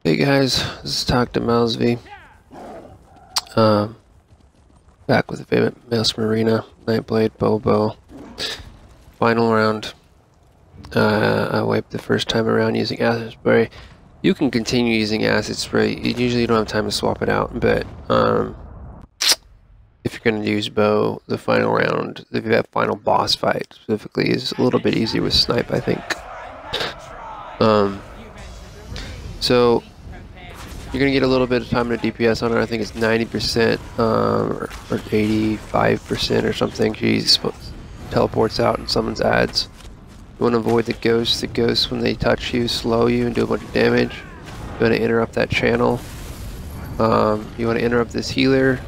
Hey guys, this is Dr. Melsby. Um, Back with the favorite Mouse Marina, Nightblade, Bobo. Final round. I wiped the first time around using acid spray. You can continue using acid spray. You usually don't have time to swap it out, but if you're going to use bow, the final round, if you have final boss fight specifically, is a little bit easier with snipe, I think. So you're gonna get a little bit of time to DPS on it. I think it's 90% or 85% or something. She teleports out and summons ads. You want to avoid the ghosts. The ghosts, when they touch you, slow you and do a bunch of damage. You want to interrupt that channel. You want to interrupt this healer.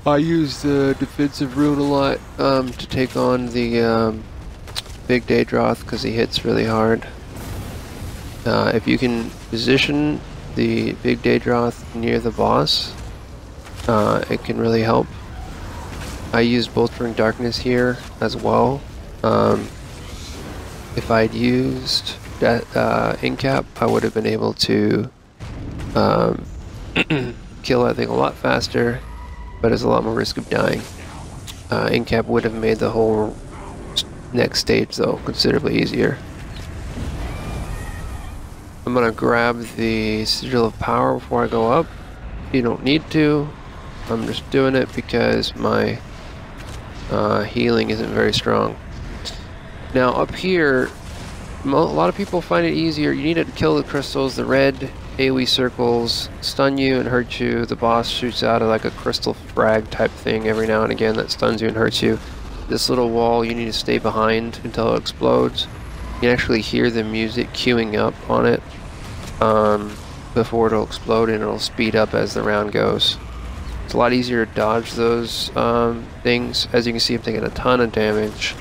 I use the defensive rune a lot to take on the big Daedroth because he hits really hard. If you can position the big Daedroth near the boss, it can really help. I use Bolstering Darkness here as well. If I'd used that Incap, I would have been able to kill that thing a lot faster, but there's a lot more risk of dying. Incap would have made the whole next stage, though, considerably easier. I'm gonna grab the Sigil of Power before I go up. You don't need to. I'm just doing it because my healing isn't very strong. Now up here, a lot of people find it easier. You need to kill the crystals. The red AoE circles stun you and hurt you. The boss shoots out of like a crystal frag type thing every now and again that stuns you and hurts you. This little wall, you need to stay behind until it explodes. You can actually hear the music queuing up on it before it'll explode, and it'll speed up as the round goes. It's a lot easier to dodge those things. As you can see, I'm taking a ton of damage.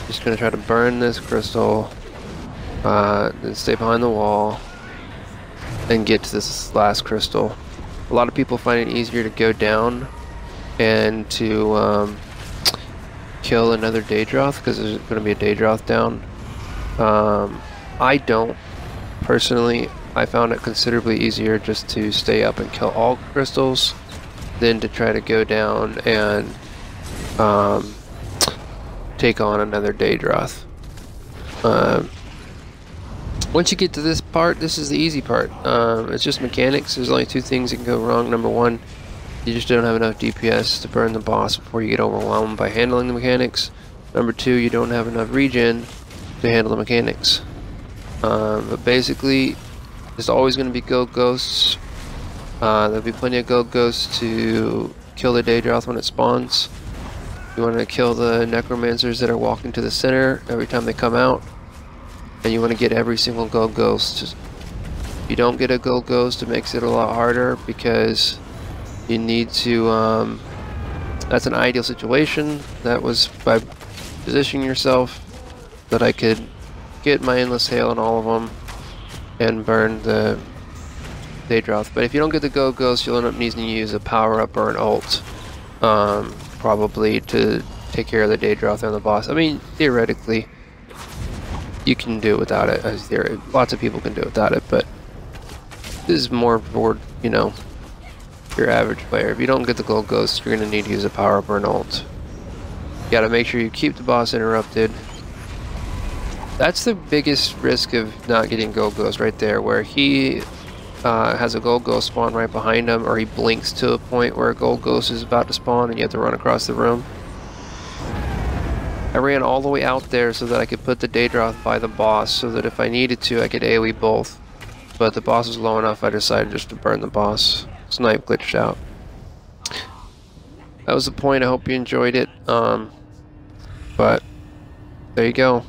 Just going to try to burn this crystal, then stay behind the wall, and get to this last crystal. A lot of people find it easier to go down and to kill another Daedroth, because there's going to be a Daedroth down. I don't. Personally, I found it considerably easier just to stay up and kill all crystals than to try to go down and take on another Daedroth. Once you get to this part, this is the easy part. It's just mechanics. There's only two things that can go wrong. Number one, you just don't have enough DPS to burn the boss before you get overwhelmed by handling the mechanics. Number two, you don't have enough regen to handle the mechanics. But basically, there's always going to be gold ghosts. There'll be plenty of gold ghosts to kill the Daedroth when it spawns. You want to kill the necromancers that are walking to the center every time they come out. And you want to get every single gold ghost. If you don't get a gold ghost, it makes it a lot harder because you need to, that's an ideal situation. That was by positioning yourself that I could get my Endless Hail on all of them and burn the Daedroth. But if you don't get the gold ghost, you'll end up needing to use a power-up or an ult, probably to take care of the Daedroth and the boss. I mean, theoretically, you can do it without it. As lots of people can do it without it, but this is more for, you know, your average player. If you don't get the gold ghost, you're going to need to use a power-up or an ult. You got to make sure you keep the boss interrupted. That's the biggest risk of not getting gold ghost right there, where he has a gold ghost spawn right behind him, or he blinks to a point where a gold ghost is about to spawn and you have to run across the room. I ran all the way out there so that I could put the Daedroth by the boss, so that if I needed to, I could AoE both. But the boss was low enough, I decided just to burn the boss. Snipe glitched out. That was the point. I hope you enjoyed it. But there you go.